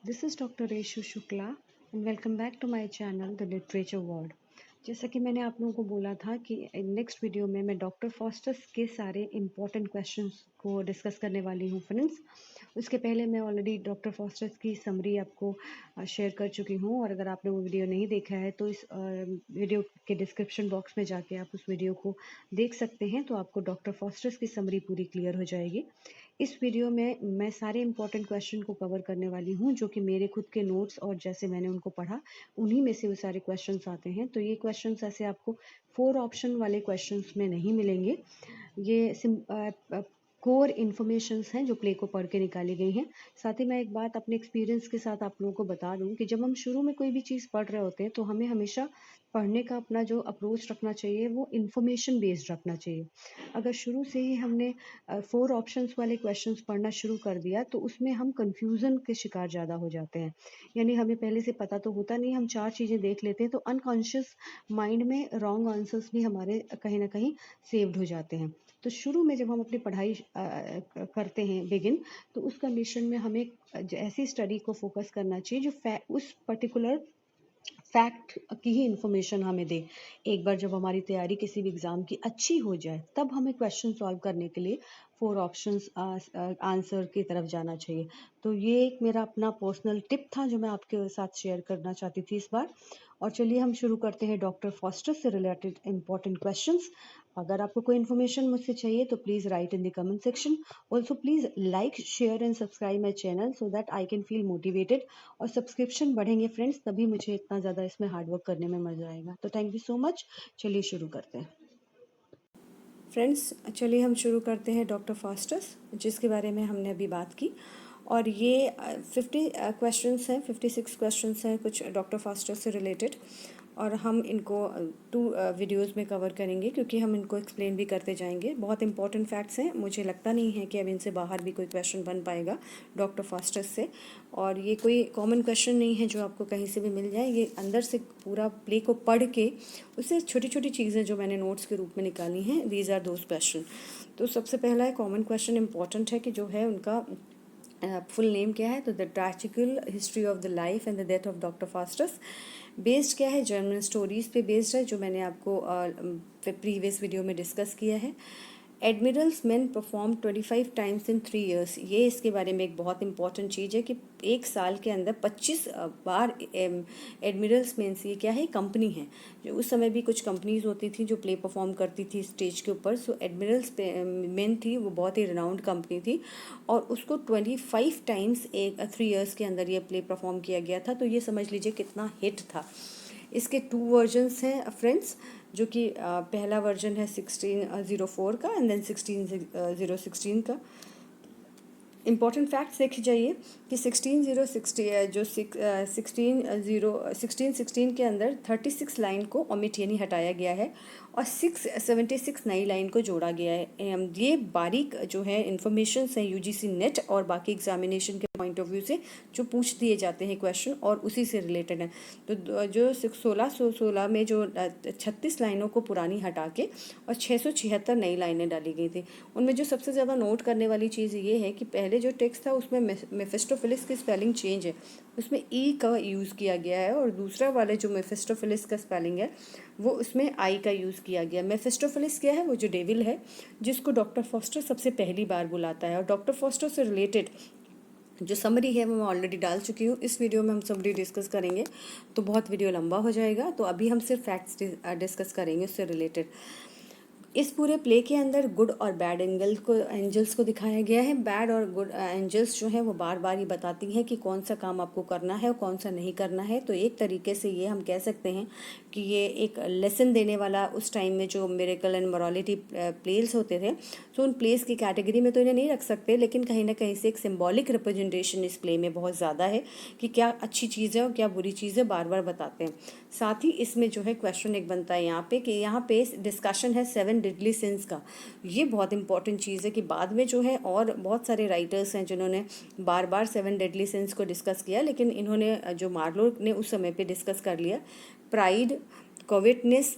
This is Dr. Reshu Shukla and welcome back to my channel The Literature World. जैसा कि मैंने आप लोगों को बोला था कि नेक्स्ट वीडियो में मैं डॉक्टर फॉस्टर्स के सारे इम्पोर्टेंट क्वेश्चंस को डिस्कस करने वाली हूँ फ्रेंड्स। उसके पहले मैं ऑलरेडी डॉक्टर फॉस्टर्स की समरी आपको शेयर कर चुकी हूँ, और अगर आपने वो वीडियो नहीं देखा है तो इस वीडियो के डिस्क्रिप्शन बॉक्स में जाके आप उस वीडियो को देख सकते हैं, तो आपको डॉक्टर फॉस्टर्स की समरी पूरी क्लियर हो जाएगी। इस वीडियो में मैं सारे इंपॉर्टेंट क्वेश्चन को कवर करने वाली हूँ, जो कि मेरे खुद के नोट्स और जैसे मैंने उनको पढ़ा उन्हीं में से वो सारे क्वेश्चंस आते हैं। तो ये क्वेश्चंस ऐसे आपको 4 ऑप्शन वाले क्वेश्चंस में नहीं मिलेंगे। ये कोर इन्फॉर्मेशंस हैं जो प्ले को पढ़ के निकाली गई हैं। साथ ही मैं एक बात अपने एक्सपीरियंस के साथ आप लोगों को बता दूं कि जब हम शुरू में कोई भी चीज़ पढ़ रहे होते हैं तो हमें हमेशा पढ़ने का अपना जो अप्रोच रखना चाहिए वो इन्फॉर्मेशन बेस्ड रखना चाहिए। अगर शुरू से ही हमने 4 ऑप्शंस वाले क्वेश्चंस पढ़ना शुरू कर दिया तो उसमें हम कंफ्यूजन के शिकार ज़्यादा हो जाते हैं। यानी हमें पहले से पता तो होता नहीं, हम 4 चीज़ें देख लेते हैं तो अनकॉन्शियस माइंड में रॉन्ग आंसर्स भी हमारे कहीं ना कहीं सेव्ड हो जाते हैं। तो शुरू में जब हम अपनी पढ़ाई करते हैं बिगिन, तो उस कंडीशन में हमें ऐसी स्टडी को फोकस करना चाहिए जो उस पर्टिकुलर फैक्ट की ही इंफॉर्मेशन हमें दे। एक बार जब हमारी तैयारी किसी भी एग्जाम की अच्छी हो जाए तब हमें क्वेश्चन सॉल्व करने के लिए 4 ऑप्शंस आंसर की तरफ जाना चाहिए। तो ये एक मेरा अपना पर्सनल टिप था जो मैं आपके साथ शेयर करना चाहती थी इस बार। और चलिए हम शुरू करते हैं डॉक्टर फॉस्टर से रिलेटेड इंपॉर्टेंट क्वेश्चंस। अगर आपको कोई इन्फॉर्मेशन मुझसे चाहिए तो please write in the comment section. Also please like share and subscribe my channel so that I can feel motivated. और सब्सक्रिप्शन बढ़ेंगे फ्रेंड्स, तभी मुझे इतना ज़्यादा इसमें हार्डवर्क करने में मज़ा आएगा। तो थैंक यू सो मच। चलिए शुरू करते हैं फ्रेंड्स। चलिए हम शुरू करते हैं डॉक्टर फास्टस, जिसके बारे में हमने अभी बात की। और ये 50 क्वेश्चंस हैं, 56 क्वेश्चंस हैं कुछ डॉक्टर फास्टस से रिलेटेड, और हम इनको 2 वीडियोस में कवर करेंगे क्योंकि हम इनको एक्सप्लेन भी करते जाएंगे। बहुत इंपॉर्टेंट फैक्ट्स हैं, मुझे लगता नहीं है कि अब इनसे बाहर भी कोई क्वेश्चन बन पाएगा डॉक्टर फास्टस से। और ये कोई कॉमन क्वेश्चन नहीं है जो आपको कहीं से भी मिल जाए, ये अंदर से पूरा प्ले को पढ़ के उससे छोटी छोटी चीज़ें जो मैंने नोट्स के रूप में निकाली हैं, दीज आर दोज क्वेश्चन। तो सबसे पहला है कॉमन क्वेश्चन, इंपॉर्टेंट है कि जो है उनका फुल नेम क्या है। तो the tragical history of the life and the death of doctor Faustus. Based क्या है, जर्मन स्टोरीज पे बेस्ड है, जो मैंने आपको प्रीवियस वीडियो में डिस्कस किया है। Admirals man perform 25 times in 3 years। ये इसके बारे में एक बहुत इंपॉर्टेंट चीज़ है कि एक साल के अंदर 25 बार एडमिरल्स मैन से, ये क्या है, कंपनी है। जो उस समय भी कुछ कंपनीज होती थी जो प्ले परफॉर्म करती थी स्टेज के ऊपर। सो एडमिरल्स मैन थी, वो बहुत ही रिनाउंड कंपनी थी, और उसको 25 टाइम्स एक 3 years के अंदर ये प्ले परफॉर्म किया गया था। तो ये समझ लीजिए कितना हिट था। इसके 2 वर्जन्स हैं फ्रेंड्स, जो कि पहला वर्जन है 1604 का एंड देन 16016 का। इंपॉर्टेंट फैक्ट्स देखे जाइए कि 1616 के अंदर 36 लाइन को ओमिट यानी हटाया गया है, और 676 नई लाइन को जोड़ा गया है। ये बारीक जो है इन्फॉर्मेशन है यूजीसी नेट और बाकी एग्जामिनेशन के पॉइंट ऑफ व्यू से जो पूछ दिए जाते हैं क्वेश्चन, और उसी से रिलेटेड है। तो जो 1616 में जो 36 लाइनों को पुरानी हटा के और 676 नई लाइनें डाली गई थी, उनमें जो सबसे ज़्यादा नोट करने वाली चीज़ ये है कि पहले जो टेक्स्ट था उसमें मेफिस्टोफिलिस की स्पेलिंग चेंज है, उसमें ई का यूज़ किया गया है, और दूसरा वाले जो मेफिस्टोफिलिस का स्पेलिंग है वो उसमें आई का यूज़ किया गया। मेफिस्टोफिलिस क्या है, वो जो डेविल है जिसको डॉक्टर फॉस्टर सबसे पहली बार बुलाता है। और डॉक्टर फॉस्टर से रिलेटेड जो समरी है वो मैं ऑलरेडी डाल चुकी हूँ। इस वीडियो में हम समरी डिस्कस करेंगे तो बहुत वीडियो लंबा हो जाएगा, तो अभी हम सिर्फ फैक्ट्स डिस्कस करेंगे उससे रिलेटेड। इस पूरे प्ले के अंदर गुड और बैड एंजल्स को दिखाया गया है। बैड और गुड एंजल्स जो हैं वो बार बार ही बताती हैं कि कौन सा काम आपको करना है और कौन सा नहीं करना है। तो एक तरीके से ये हम कह सकते हैं कि ये एक लेसन देने वाला, उस टाइम में जो मिरेकल एंड मोरालिटी प्लेस होते थे, तो उन प्लेस की कैटेगरी में तो इन्हें नहीं रख सकते, लेकिन कहीं ना कहीं से एक सिम्बॉलिक रिप्रेजेंटेशन इस प्ले में बहुत ज़्यादा है कि क्या अच्छी चीज़ है और क्या बुरी चीज़ है, बार बार बताते हैं। साथ ही इसमें जो है क्वेश्चन एक बनता है यहाँ पे कि यहाँ पे डिस्कशन है 7 डेडली सिंस का। ये बहुत इंपॉर्टेंट चीज़ है कि बाद में जो है और बहुत सारे राइटर्स हैं जिन्होंने बार बार 7 डेडली सिंस को डिस्कस किया, लेकिन इन्होंने जो मार्लो ने उस समय पे डिस्कस कर लिया। प्राइड, कोविटनेस,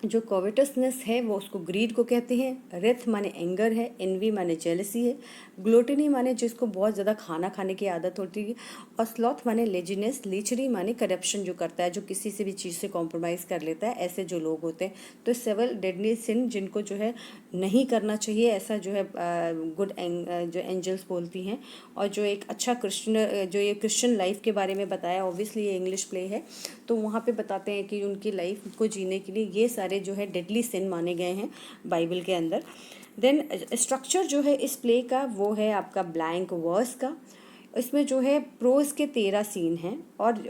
जो कोवेटसनेस है वो उसको ग्रीड को कहते हैं। रेथ माने एंगर है, एनवी माने जेलसी है, ग्लोटनी माने जिसको बहुत ज़्यादा खाना खाने की आदत होती है, और स्लॉथ माने लेजीनेस, लीचरी माने करप्शन जो करता है, जो किसी से भी चीज़ से कॉम्प्रोमाइज़ कर लेता है, ऐसे जो लोग होते हैं। तो 7 डेडली सिन जिनको जो है नहीं करना चाहिए, ऐसा जो है गुड जो एंजल्स बोलती हैं। और जो एक अच्छा क्रिश्चियन, जो ये क्रिश्चियन लाइफ के बारे में बताया, ऑब्वियसली ये इंग्लिश प्ले है, तो वहाँ पे बताते हैं कि उनकी लाइफ को जीने के लिए ये सारे जो है डेडली सिन माने गए हैं बाइबल के अंदर। देन स्ट्रक्चर जो है इस प्ले का वो है आपका ब्लैंक वर्स का। इसमें जो है प्रोज के 13 सीन हैं, और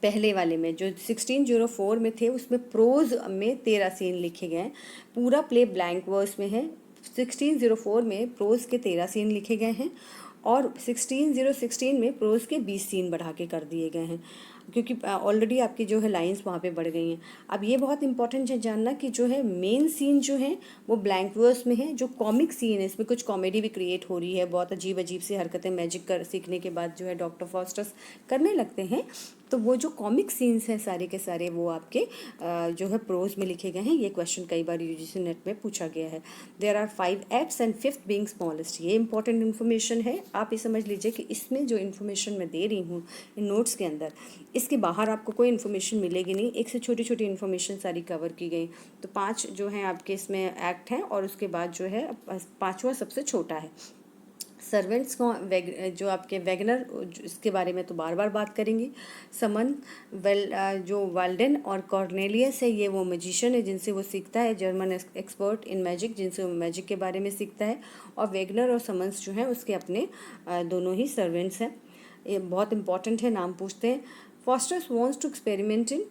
पहले वाले में जो 1604 में थे उसमें प्रोज में 13 सीन लिखे गए हैं। पूरा प्ले ब्लैंक वर्स में है। 1604 में प्रोज के 13 सीन लिखे गए हैं, और 1616 में प्रोज के 20 सीन बढ़ा के कर दिए गए हैं, क्योंकि ऑलरेडी आपकी जो है लाइंस वहाँ पे बढ़ गई हैं। अब ये बहुत इंपॉर्टेंट है जानना कि जो है मेन सीन जो है वो ब्लैंक वर्स में है। जो कॉमिक सीन है इसमें कुछ कॉमेडी भी क्रिएट हो रही है, बहुत अजीब अजीब सी हरकतें मैजिक कर सीखने के बाद जो है डॉक्टर फॉस्टर्स करने लगते हैं। तो वो जो कॉमिक सीन्स हैं सारे के सारे वो आपके जो है प्रोज में लिखे गए हैं। ये क्वेश्चन कई बार यूजीसी नेट में पूछा गया है। There are 5 apps and 5th being smallest. ये इंपॉर्टेंट इन्फॉर्मेशन है, आप ये समझ लीजिए कि इसमें जो इन्फॉर्मेशन मैं दे रही हूँ इन नोट्स के अंदर, इसके बाहर आपको कोई इन्फॉर्मेशन मिलेगी नहीं। एक से छोटी छोटी इन्फॉर्मेशन सारी कवर की गई। तो 5 जो हैं आपके इसमें एक्ट हैं, और उसके बाद जो है 5वां सबसे छोटा है। सर्वेंट्स को जो आपके वैगनर, इसके बारे में तो बार बार बात करेंगे। समन जो वाल्डन और कॉर्नेलियस है, ये वो मैजिशियन है जिनसे वो सीखता है, जर्मन एक्सपर्ट इन मैजिक, जिनसे वो मैजिक के बारे में सीखता है। और वैगनर और समन्स जो हैं उसके अपने दोनों ही सर्वेंट्स हैं। ये बहुत इंपॉर्टेंट है, नाम पूछते हैं। Faustus wants to experiment in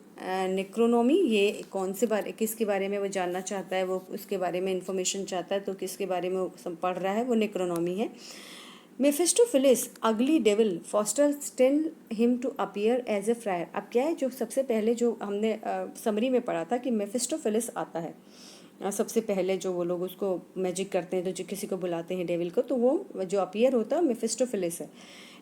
necromancy. ये कौन से बारे किसके बारे में वो जानना चाहता है, वो उसके बारे में इंफॉर्मेशन चाहता है, तो किसके बारे में वो पढ़ रहा है, वो नेक्रोनॉमी है। Mephistopheles ugly devil Faustus tell him to appear as a friar. अब क्या है, जो सबसे पहले जो हमने समरी में पढ़ा था कि मेफिस्टोफिलिस आता है सबसे पहले, जो वो लोग उसको मैजिक करते हैं तो जो किसी को बुलाते हैं डेविल को, तो वो जो अपीयर होता है मेफिस्टोफिलिस है।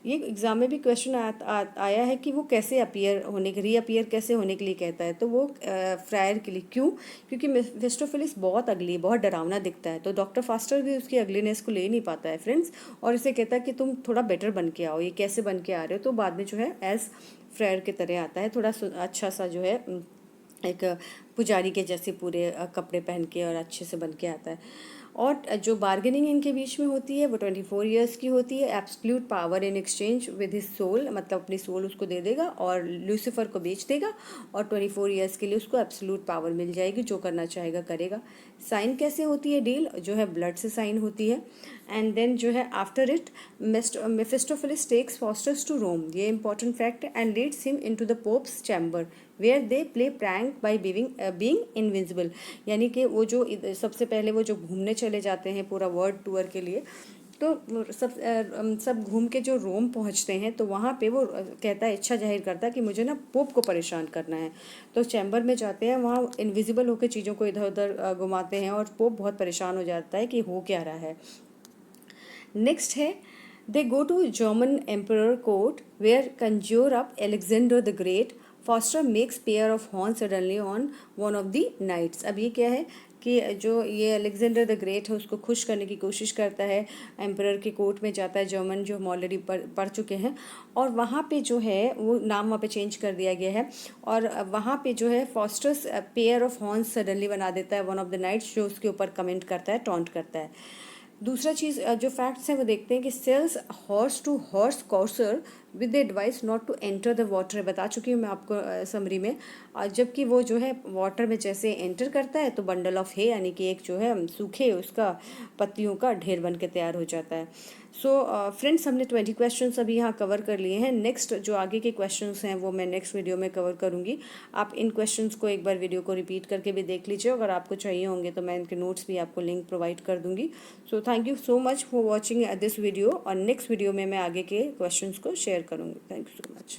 ये एग्जाम में भी क्वेश्चन आया है कि वो कैसे अपीयर होने के रीअपीयर कैसे होने के लिए कहता है, तो वो फ्रायर के लिए। क्यों? क्योंकि मेफिस्टोफिलिस बहुत अगली, बहुत डरावना दिखता है, तो डॉक्टर फास्टर भी उसकी अगलीनेस को ले नहीं पाता है फ्रेंड्स, और इसे कहता है कि तुम थोड़ा बेटर बन के आओ। ये कैसे बन के आ रहे हो? तो बाद में जो है एज फ्रायर के तरह आता है, थोड़ा अच्छा सा जो है एक पुजारी के जैसे पूरे कपड़े पहन के और अच्छे से बन के आता है। और जो बार्गेनिंग इनके बीच में होती है वो 24 ईयर्स की होती है। Absolute power in exchange with his soul, मतलब अपनी सोल उसको दे देगा और लूसीफर को बेच देगा, और 24 ईयर्स के लिए उसको एब्सोल्यूट पावर मिल जाएगी, जो करना चाहेगा करेगा। साइन कैसे होती है डील? जो है ब्लड से साइन होती है। एंड देन जो है after it Mephistophilis takes Faustus to Rome, ये important fact, and leads him into the Pope's chamber where they play prank by being invisible. यानी कि वो जो सबसे पहले वो जो घूमने चले जाते हैं पूरा वर्ल्ड टूर के लिए, तो सब घूम के जो रोम पहुंचते हैं, तो वहाँ पे वो कहता है, इच्छा जाहिर करता है कि मुझे ना पोप को परेशान करना है। तो चैम्बर में जाते हैं, वहाँ इनविजिबल होकर चीज़ों को इधर उधर घुमाते हैं, और पोप बहुत परेशान हो जाता है कि हो क्या रहा है। नेक्स्ट है they go to German emperor court where conjure up Alexander the Great. Faustus makes pair of horn suddenly on one of the knights. अब ये क्या है कि जो ये अलेक्जेंडर द ग्रेट है उसको खुश करने की कोशिश करता है, एम्परर के कोर्ट में जाता है, जर्मन जो हम ऑलरेडी पढ़ चुके हैं, और वहाँ पे जो है वो नाम वहाँ पे चेंज कर दिया गया है, और वहाँ पे जो है fosters pair of horns suddenly बना देता है वन ऑफ द नाइट्स, जो उसके ऊपर कमेंट करता है, टॉन्ट करता है। दूसरा चीज़ जो फैक्ट्स हैं वो देखते हैं कि sells horse to horse courser with the advice not to enter the water. बता चुकी हूँ मैं आपको समरी में। जबकि वो जो है वाटर में जैसे एंटर करता है तो बंडल ऑफ है, यानी कि एक जो है सूखे उसका पत्तियों का ढेर बन के तैयार हो जाता है। सो फ्रेंड्स, हमने 20 क्वेश्चंस अभी यहाँ कवर कर लिए हैं। नेक्स्ट जो आगे के क्वेश्चंस हैं वो मैं नेक्स्ट वीडियो में कवर करूँगी। आप इन क्वेश्चंस को एक बार वीडियो को रिपीट करके भी देख लीजिए, अगर आपको चाहिए होंगे तो मैं इनके नोट्स भी आपको लिंक प्रोवाइड कर दूँगी। So thank you so much for watching this video, और नेक्स्ट वीडियो में मैं आगे के क्वेश्चंस को शेयर करूँगी। Thank you so much.